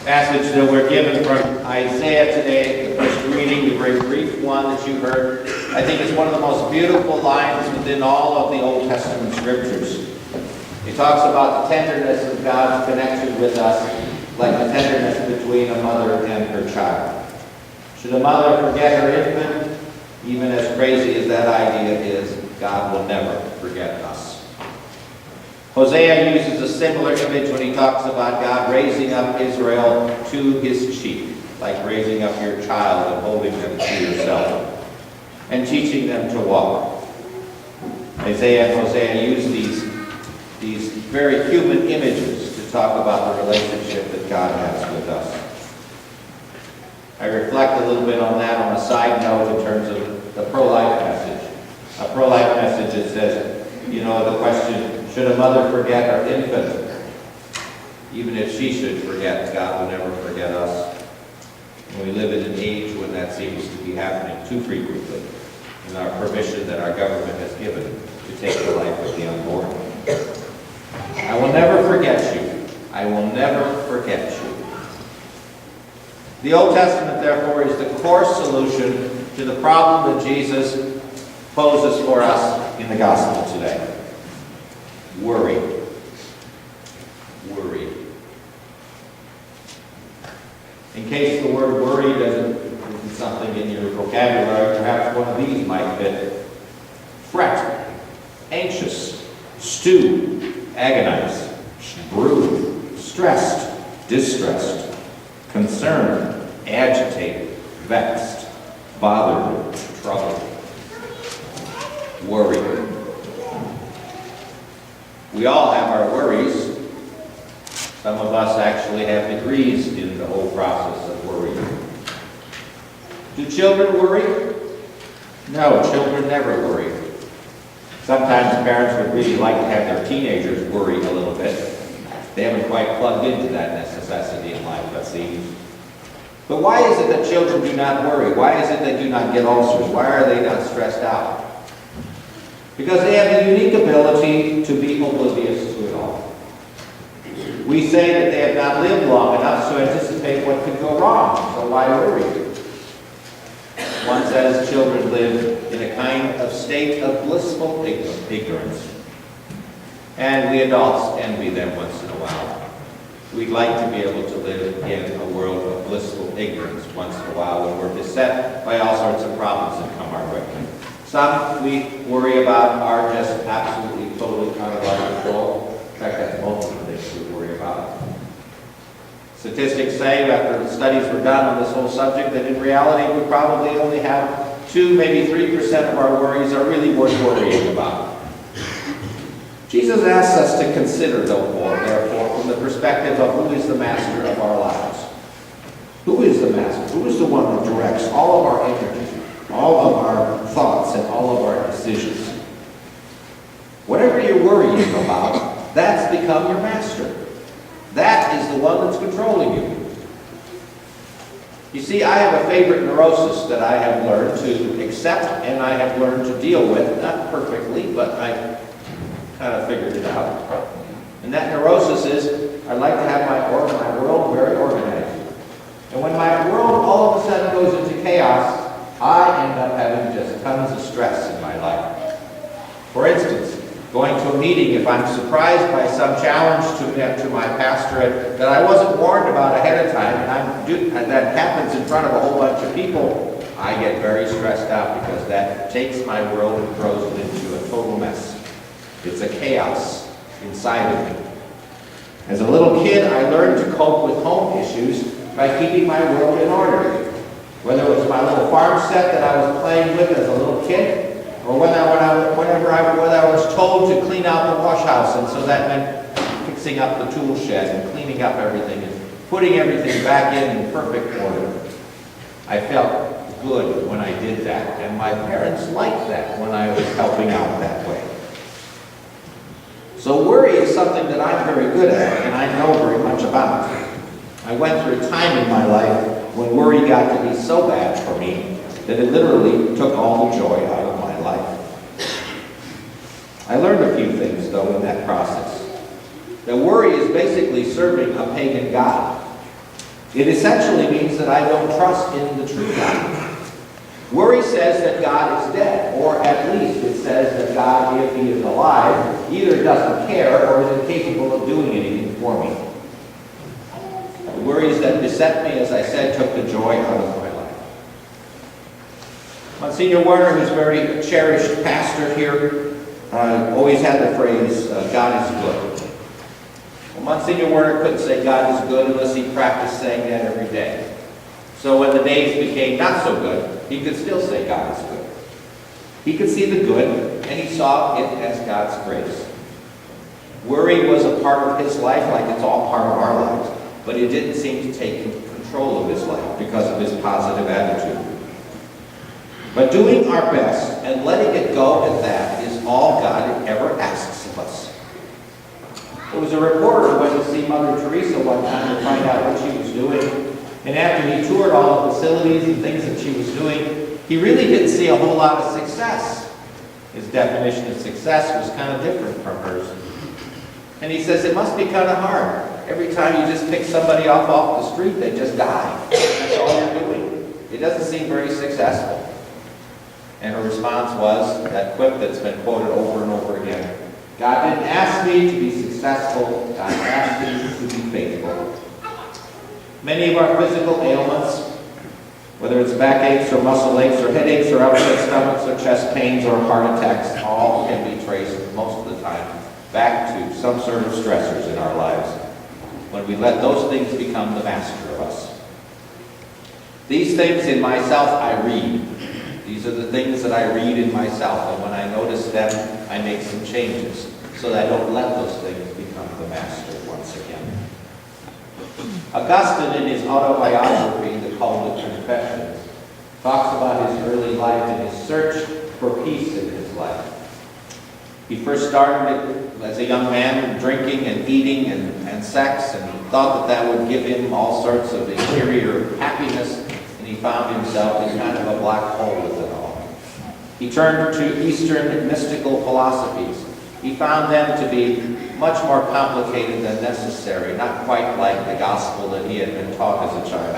Passage that we're given from Isaiah today, the first reading, the very brief one that you heard, I think is one of the most beautiful lines within all of the Old Testament scriptures. He talks about the tenderness of God's connection with us, like the tenderness between a mother and her child. Should a mother forget her infant, even as crazy as that idea is, God will never forget us. Hosea uses a similar image when he talks about God raising up Israel to his sheep, like raising up your child and holding them to yourself, and teaching them to walk. Isaiah and Hosea use these very human images to talk about the relationship that God has with us. I reflect a little bit on that on a side note in terms of the pro-life message. A pro-life message that says, the question, should a mother forget her infant? Even if she should forget, God will never forget us. And we live in an age when that seems to be happening too frequently, in our permission that our government has given to take the life of the unborn. I will never forget you. I will never forget you. The Old Testament, therefore, is the core solution to the problem that Jesus poses for us in the gospel today. Worry. Worry. In case the word worry isn't something in your vocabulary, perhaps one of these might fit. Fret, anxious, stew, agonize, brood, stressed, distressed, concerned, agitated, vexed, bothered, troubled. Worry. We all have our worries. Some of us actually have degrees in the whole process of worrying. Do children worry? No, children never worry. Sometimes parents would really like to have their teenagers worry a little bit. They haven't quite plugged into that necessity in life, it seems. But why is it that children do not worry? Why is it they do not get ulcers? Why are they not stressed out? Because they have the unique ability to be oblivious to it all. We say that they have not lived long enough to anticipate what could go wrong, so why worry? One says children live in a kind of state of blissful ignorance. And we adults envy them once in a while. We'd like to be able to live in a world of blissful ignorance once in a while when we're beset by all sorts of problems that come our way. Some we worry about are just absolutely, totally out of our control. In fact, that's most of the things we worry about. Statistics say, after the studies were done on this whole subject, that in reality we probably only have 2, maybe 3% of our worries are really worth worrying about. Jesus asks us to consider, therefore, from the perspective of who is the master of our lives. Who is the master? Who is the one that directs all of our energy, all of our thoughts, and all of our decisions? Whatever you're worrying about, that's become your master. That is the one that's controlling you. You see, I have a favorite neurosis that I have learned to accept and I have learned to deal with, not perfectly, but I kind of figured it out. And that neurosis is, I like to have my world very organized. And when my world all of a sudden goes into chaos, I end up having just tons of stress in my life. For instance, going to a meeting, if I'm surprised by some challenge to my pastorate that I wasn't warned about ahead of time, and that happens in front of a whole bunch of people, I get very stressed out because that takes my world and throws it into a total mess. It's a chaos inside of me. As a little kid, I learned to cope with home issues by keeping my world in order. Whether it was my little farm set that I was playing with as a little kid, or whether I was told to clean out the wash house, and so that meant fixing up the tool shed and cleaning up everything and putting everything back in perfect order. I felt good when I did that, and my parents liked that when I was helping out that way. So worry is something that I'm very good at, and I know very much about. I went through a time in my life when worry got to be so bad for me that it literally took all the joy out of my life. I learned a few things, though, in that process. That worry is basically serving a pagan god. It essentially means that I don't trust in the true God. Worry says that God is dead, or at least it says that God, if he is alive, either doesn't care or is incapable of doing anything for me. The worries that beset me, as I said, took the joy out of my life. Monsignor Werner, who's a very cherished pastor here, always had the phrase, God is good. Well, Monsignor Werner couldn't say God is good unless he practiced saying that every day. So when the days became not so good, he could still say God is good. He could see the good, and he saw it as God's grace. Worry was a part of his life, like it's all part of our lives, but it didn't seem to take control of his life because of his positive attitude. But doing our best and letting it go at that is all God ever asks of us. There was a reporter who went to see Mother Teresa one time to find out what she was doing. And after he toured all the facilities and things that she was doing, he really didn't see a whole lot of success. His definition of success was kind of different from hers. And he says, it must be kind of hard. Every time you just pick somebody off the street, they just die. That's all you're doing. It doesn't seem very successful. And her response was that quip that's been quoted over and over again. God didn't ask me to be successful. God asked me to be faithful. Many of our physical ailments, whether it's backaches or muscle aches or headaches or upset stomachs or chest pains or heart attacks, all can be traced most of the time back to some sort of stressors in our lives when we let those things become the master of us. These things in myself I read. These are the things that I read in myself, and when I notice them, I make some changes so that I don't let those things become the master once again. Augustine, in his autobiography, The Call to Confessions, talks about his early life and his search for peace in his life. He first started as a young man drinking and eating and sex, and he thought that would give him all sorts of interior happiness, and he found himself in kind of a black hole with it all. He turned to Eastern mystical philosophies. He found them to be much more complicated than necessary, not quite like the gospel that he had been taught as a child.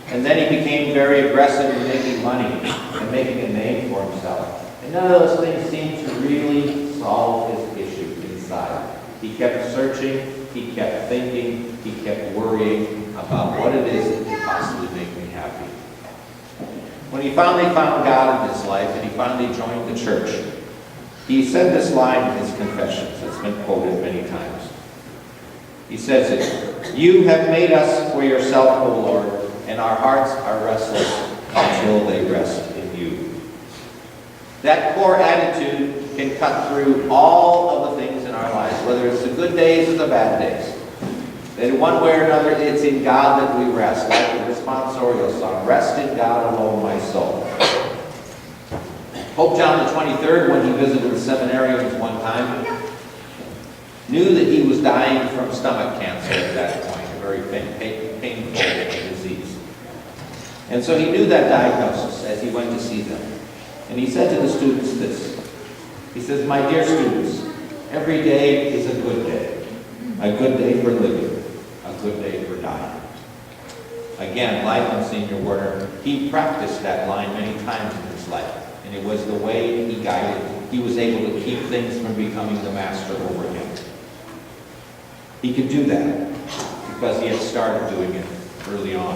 And then he became very aggressive in making money and making a name for himself. And none of those things seemed to really solve his issue inside. He kept searching, he kept thinking, he kept worrying about what it is that could possibly make me happy. When he finally found God in his life and he finally joined the church, he said this line in his confessions that's been quoted many times. He says it, "You have made us for yourself, O Lord, and our hearts are restless until they rest in you." That core attitude can cut through all of the things in our lives, whether it's the good days or the bad days. That in one way or another, it's in God that we rest, like the responsorial song, "Rest in God alone, my soul." Pope John the 23rd, when he visited the seminarians one time, knew that he was dying from stomach cancer at that point, a very painful disease. And so he knew that diagnosis as he went to see them. And he said to the students this. He says, "My dear students, every day is a good day for living, a good day for dying." Again, like Monsignor Werner, he practiced that line many times in his life. And it was the way he guided. He was able to keep things from becoming the master over him. He could do that because he had started doing it early on.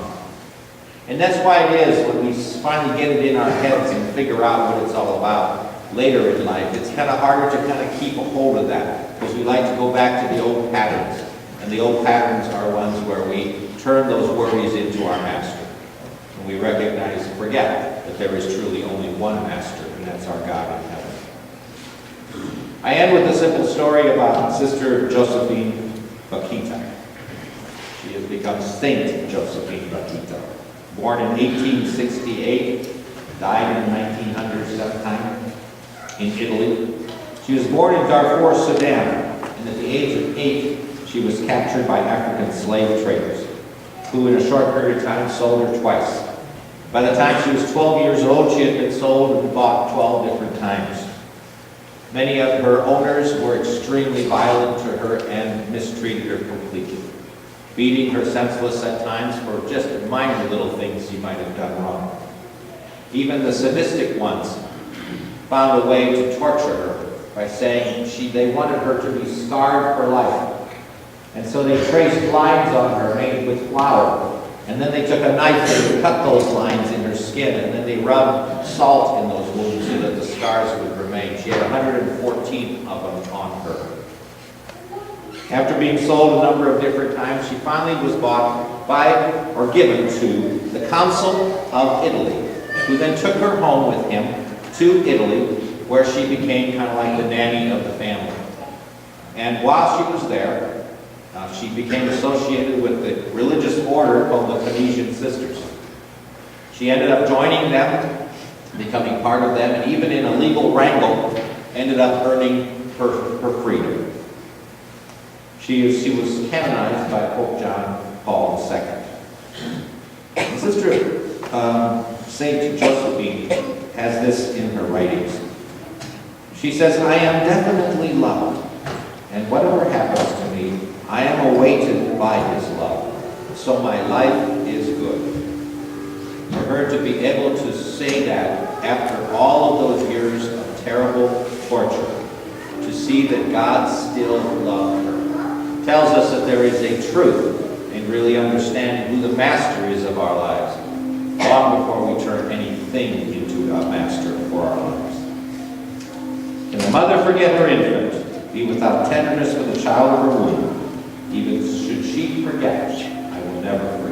And that's why it is when we finally get it in our heads and figure out what it's all about later in life, it's kind of harder to kind of keep a hold of that because we like to go back to the old patterns. And the old patterns are ones where we turn those worries into our master. And we recognize and forget that there is truly only one master, and that's our God in heaven. I end with a simple story about Sister Josephine Bakhita. She has become Saint Josephine Bakhita. Born in 1868, died in 1900 sometime in Italy. She was born in Darfur, Sudan, and at the age of 8, she was captured by African slave traders, who in a short period of time sold her twice. By the time she was 12 years old, she had been sold and bought 12 different times. Many of her owners were extremely violent to her and mistreated her completely. beating her senseless at times for just minor little things she might have done wrong. Even the sadistic ones found a way to torture her by saying they wanted her to be scarred for life. And so they traced lines on her made with flour. And then they took a knife and cut those lines in her skin, and then they rubbed salt in those wounds so that the scars would remain. She had 114 of them on her. After being sold a number of different times, she finally was bought by or given to the Consul of Italy, who then took her home with him to Italy, where she became kind of like the nanny of the family. And while she was there, she became associated with the religious order called the Canisian Sisters. She ended up joining them, becoming part of them, and even in a legal wrangle, ended up earning her freedom. She was canonized by Pope John Paul II. Sister Saint Josephine has this in her writings. She says, "I am definitely loved, and whatever happens to me, I am awaited by his love, so my life is good." For her to be able to say that after all of those years of terrible torture, to see that God still loved her, tells us that there is a truth in really understanding who the master is of our lives, long before we turn anything into a master for our lives. Can the mother forget her infant, be without tenderness for the child of her womb? Even should she forget, I will never forget.